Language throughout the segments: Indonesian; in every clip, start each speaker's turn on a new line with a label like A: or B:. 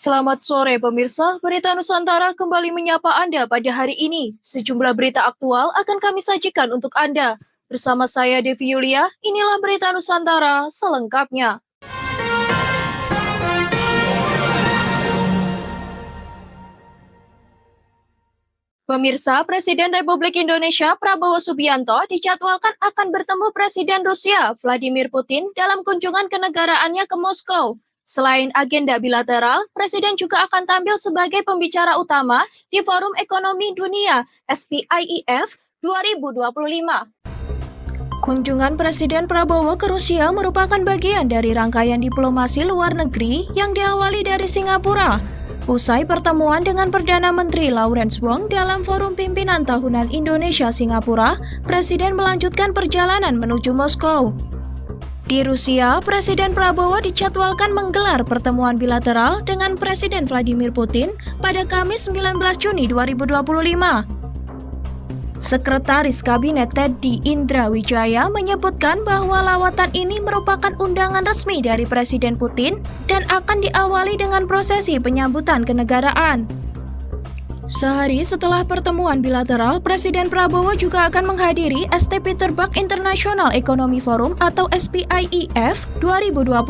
A: Selamat sore pemirsa, Berita Nusantara kembali menyapa Anda pada hari ini. Sejumlah berita aktual akan kami sajikan untuk Anda. Bersama saya Devi Yulia, inilah Berita Nusantara selengkapnya. Pemirsa, Presiden Republik Indonesia Prabowo Subianto dijadwalkan akan bertemu Presiden Rusia Vladimir Putin dalam kunjungan kenegaraannya ke Moskow. Selain agenda bilateral, Presiden juga akan tampil sebagai pembicara utama di Forum Ekonomi Dunia SPIEF 2025. Kunjungan Presiden Prabowo ke Rusia merupakan bagian dari rangkaian diplomasi luar negeri yang diawali dari Singapura. Usai pertemuan dengan Perdana Menteri Lawrence Wong dalam Forum Pimpinan Tahunan Indonesia-Singapura, Presiden melanjutkan perjalanan menuju Moskow. Di Rusia, Presiden Prabowo dijadwalkan menggelar pertemuan bilateral dengan Presiden Vladimir Putin pada Kamis 19 Juni 2025. Sekretaris Kabinet Teddy Indra Wijaya menyebutkan bahwa lawatan ini merupakan undangan resmi dari Presiden Putin dan akan diawali dengan prosesi penyambutan kenegaraan. Sehari setelah pertemuan bilateral, Presiden Prabowo juga akan menghadiri St. Petersburg International Economy Forum atau SPIEF 2025,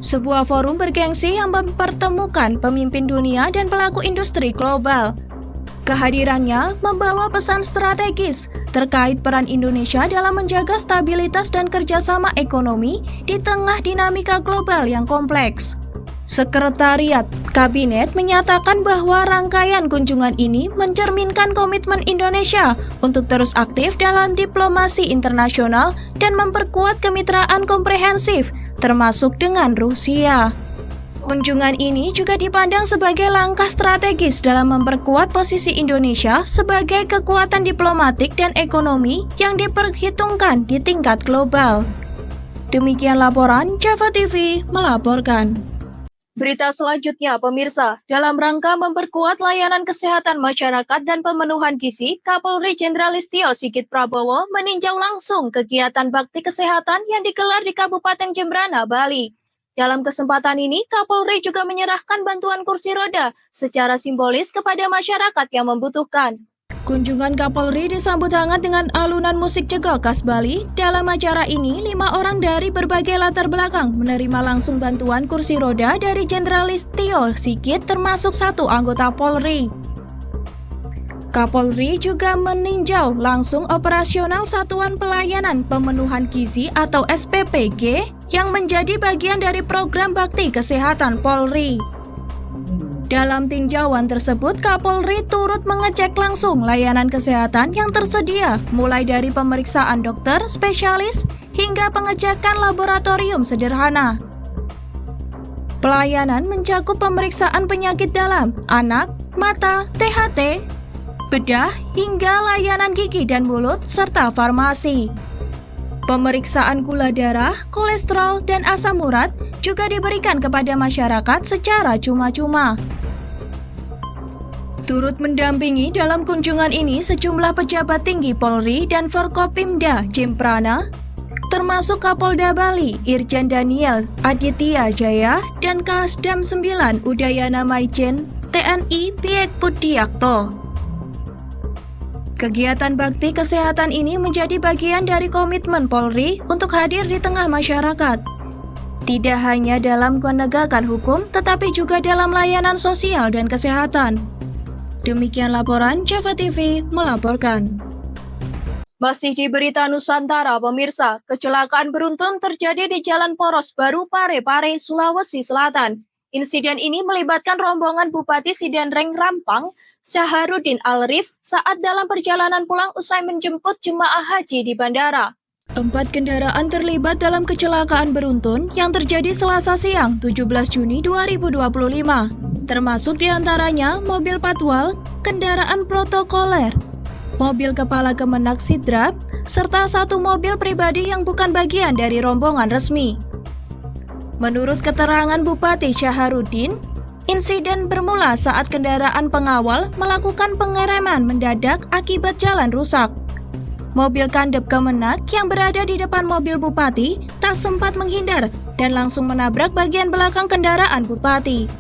A: sebuah forum bergengsi yang mempertemukan pemimpin dunia dan pelaku industri global. Kehadirannya membawa pesan strategis terkait peran Indonesia dalam menjaga stabilitas dan kerjasama ekonomi di tengah dinamika global yang kompleks. Sekretariat Kabinet menyatakan bahwa rangkaian kunjungan ini mencerminkan komitmen Indonesia untuk terus aktif dalam diplomasi internasional dan memperkuat kemitraan komprehensif, termasuk dengan Rusia. Kunjungan ini juga dipandang sebagai langkah strategis dalam memperkuat posisi Indonesia sebagai kekuatan diplomatik dan ekonomi yang diperhitungkan di tingkat global. Demikian laporan Java TV melaporkan. Berita selanjutnya, pemirsa, dalam rangka memperkuat layanan kesehatan masyarakat dan pemenuhan gizi, Kapolri Jenderal Listio Sigit Prabowo meninjau langsung kegiatan bakti kesehatan yang digelar di Kabupaten Jembrana, Bali. Dalam kesempatan ini, Kapolri juga menyerahkan bantuan kursi roda secara simbolis kepada masyarakat yang membutuhkan. Kunjungan Kapolri disambut hangat dengan alunan musik jago khas Bali. Dalam acara ini, 5 orang dari berbagai latar belakang menerima langsung bantuan kursi roda dari Jenderal Listio Sigit termasuk 1 anggota Polri. Kapolri juga meninjau langsung operasional Satuan Pelayanan Pemenuhan Gizi atau SPPG yang menjadi bagian dari program bakti kesehatan Polri. Dalam tinjauan tersebut, Kapolri turut mengecek langsung layanan kesehatan yang tersedia, mulai dari pemeriksaan dokter, spesialis, hingga pengecekan laboratorium sederhana. Pelayanan mencakup pemeriksaan penyakit dalam, anak, mata, THT, bedah, hingga layanan gigi dan mulut, serta farmasi. Pemeriksaan gula darah, kolesterol, dan asam urat juga diberikan kepada masyarakat secara cuma-cuma. Turut mendampingi dalam kunjungan ini sejumlah pejabat tinggi Polri dan Forkopimda Jembrana, termasuk Kapolda Bali, Irjen Daniel Aditya Jaya, dan Kasdam 9 Udayana Maijen TNI Piek Budiakto. Kegiatan bakti kesehatan ini menjadi bagian dari komitmen Polri untuk hadir di tengah masyarakat. Tidak hanya dalam penegakan hukum, tetapi juga dalam layanan sosial dan kesehatan. Demikian laporan Java TV melaporkan. Masih di Berita Nusantara, pemirsa, kecelakaan beruntun terjadi di Jalan Poros Baru Parepare, Sulawesi Selatan. Insiden ini melibatkan rombongan Bupati Sidenreng Rampang, Syaharudin Alrif, saat dalam perjalanan pulang usai menjemput jemaah haji di bandara. 4 kendaraan terlibat dalam kecelakaan beruntun yang terjadi Selasa siang 17 Juni 2025, termasuk diantaranya mobil patwal, kendaraan protokoler, mobil kepala Kemenak Sidrap, serta 1 mobil pribadi yang bukan bagian dari rombongan resmi. Menurut keterangan Bupati Syaharudin, insiden bermula saat kendaraan pengawal melakukan pengereman mendadak akibat jalan rusak. Mobil kandep Kemenak yang berada di depan mobil Bupati tak sempat menghindar dan langsung menabrak bagian belakang kendaraan Bupati.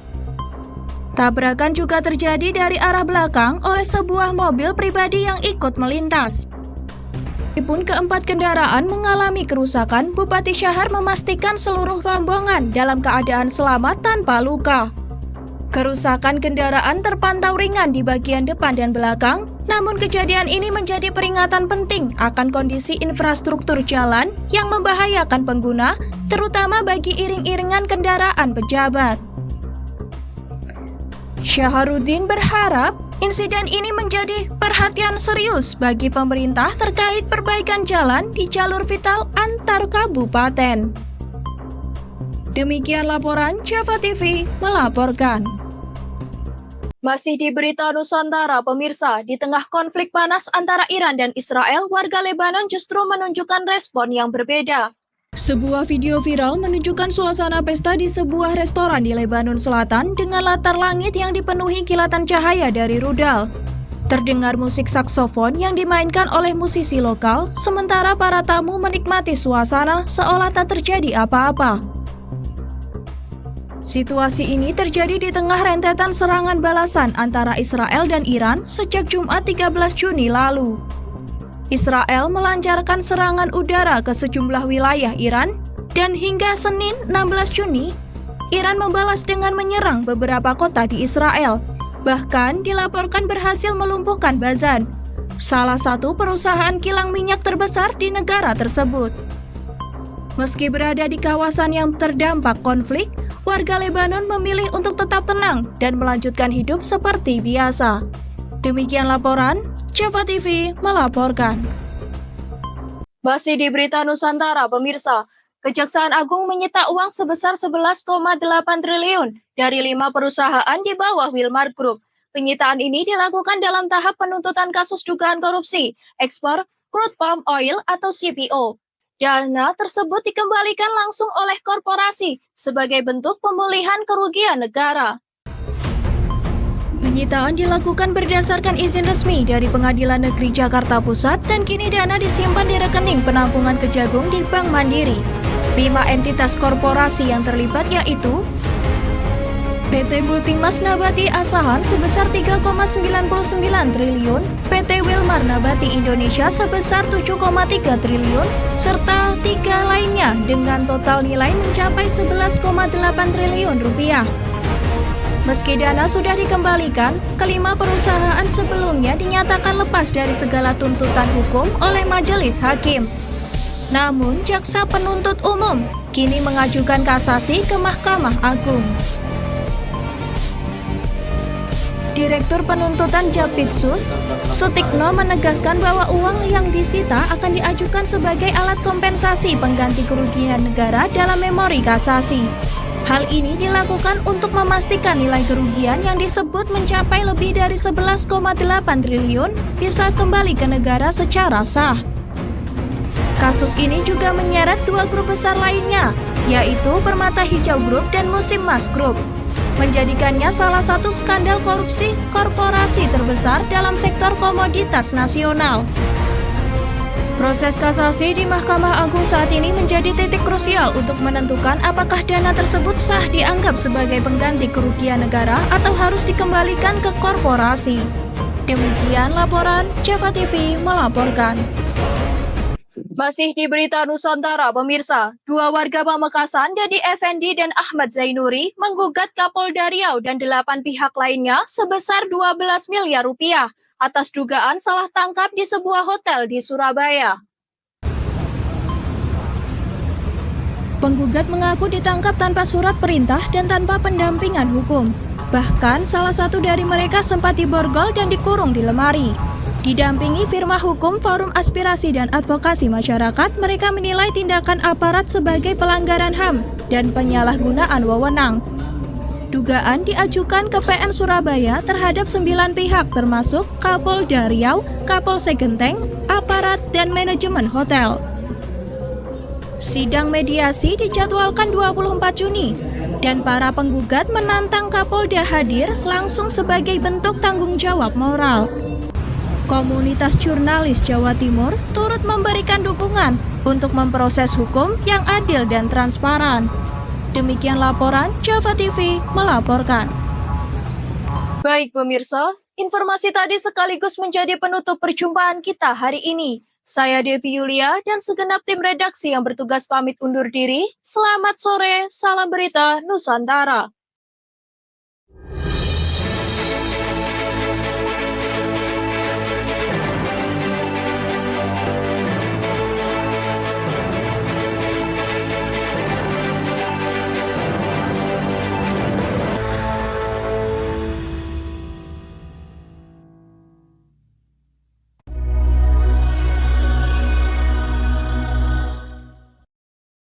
A: Tabrakan juga terjadi dari arah belakang oleh sebuah mobil pribadi yang ikut melintas. Meskipun keempat kendaraan mengalami kerusakan, Bupati Syahar memastikan seluruh rombongan dalam keadaan selamat tanpa luka. Kerusakan kendaraan terpantau ringan di bagian depan dan belakang, namun kejadian ini menjadi peringatan penting akan kondisi infrastruktur jalan yang membahayakan pengguna, terutama bagi iring-iringan kendaraan pejabat. Syaharuddin berharap insiden ini menjadi perhatian serius bagi pemerintah terkait perbaikan jalan di jalur vital antar kabupaten. Demikian laporan Java TV melaporkan. Masih di Berita Nusantara, pemirsa, di tengah konflik panas antara Iran dan Israel, warga Lebanon justru menunjukkan respon yang berbeda. Sebuah video viral menunjukkan suasana pesta di sebuah restoran di Lebanon Selatan dengan latar langit yang dipenuhi kilatan cahaya dari rudal. Terdengar musik saksofon yang dimainkan oleh musisi lokal, sementara para tamu menikmati suasana seolah tak terjadi apa-apa. Situasi ini terjadi di tengah rentetan serangan balasan antara Israel dan Iran sejak Jumat 13 Juni lalu. Israel melancarkan serangan udara ke sejumlah wilayah Iran, dan hingga Senin 16 Juni, Iran membalas dengan menyerang beberapa kota di Israel. Bahkan dilaporkan berhasil melumpuhkan Bazan, salah satu perusahaan kilang minyak terbesar di negara tersebut. Meski berada di kawasan yang terdampak konflik, warga Lebanon memilih untuk tetap tenang dan melanjutkan hidup seperti biasa. Demikian laporan Java TV melaporkan. Masih di Berita Nusantara, pemirsa, Kejaksaan Agung menyita uang sebesar 11,8 triliun dari 5 perusahaan di bawah Wilmar Group. Penyitaan ini dilakukan dalam tahap penuntutan kasus dugaan korupsi, ekspor crude palm oil atau CPO. Dana tersebut dikembalikan langsung oleh korporasi sebagai bentuk pemulihan kerugian negara. Penyitaan dilakukan berdasarkan izin resmi dari Pengadilan Negeri Jakarta Pusat dan kini dana disimpan di rekening penampungan Kejagung di Bank Mandiri. 5 entitas korporasi yang terlibat yaitu PT Multimas Nabati Asahan sebesar 3,99 triliun, PT Wilmar Nabati Indonesia sebesar 7,3 triliun, serta 3 lainnya dengan total nilai mencapai 11,8 triliun rupiah. Meski dana sudah dikembalikan, kelima perusahaan sebelumnya dinyatakan lepas dari segala tuntutan hukum oleh majelis hakim. Namun, jaksa penuntut umum kini mengajukan kasasi ke Mahkamah Agung. Direktur Penuntutan Japitsus, Sutikno menegaskan bahwa uang yang disita akan diajukan sebagai alat kompensasi pengganti kerugian negara dalam memori kasasi. Hal ini dilakukan untuk memastikan nilai kerugian yang disebut mencapai lebih dari 11,8 triliun bisa kembali ke negara secara sah. Kasus ini juga menyeret 2 grup besar lainnya, yaitu Permata Hijau Group dan Musim Mas Group, menjadikannya salah satu skandal korupsi korporasi terbesar dalam sektor komoditas nasional. Proses kasasi di Mahkamah Agung saat ini menjadi titik krusial untuk menentukan apakah dana tersebut sah dianggap sebagai pengganti kerugian negara atau harus dikembalikan ke korporasi. Demikian laporan Java TV melaporkan. Masih di Berita Nusantara, pemirsa, 2 warga Pamekasan, Dadi Effendi dan Ahmad Zainuri, menggugat Kapolda Riau dan 8 pihak lainnya sebesar 12 miliar rupiah atas dugaan salah tangkap di sebuah hotel di Surabaya. Penggugat mengaku ditangkap tanpa surat perintah dan tanpa pendampingan hukum. Bahkan salah satu dari mereka sempat diborgol dan dikurung di lemari. Didampingi firma hukum Forum Aspirasi dan Advokasi Masyarakat, mereka menilai tindakan aparat sebagai pelanggaran HAM dan penyalahgunaan wewenang. Dugaan diajukan ke PN Surabaya terhadap 9 pihak termasuk Kapolda Riau, Kapolsek Genteng, aparat, dan manajemen hotel. Sidang mediasi dijadwalkan 24 Juni dan para penggugat menantang Kapolda hadir langsung sebagai bentuk tanggung jawab moral. Komunitas jurnalis Jawa Timur turut memberikan dukungan untuk memproses hukum yang adil dan transparan. Demikian laporan Java TV melaporkan. Baik pemirsa, informasi tadi sekaligus menjadi penutup perjumpaan kita hari ini. Saya Devi Yulia dan segenap tim redaksi yang bertugas pamit undur diri. Selamat sore, salam berita Nusantara.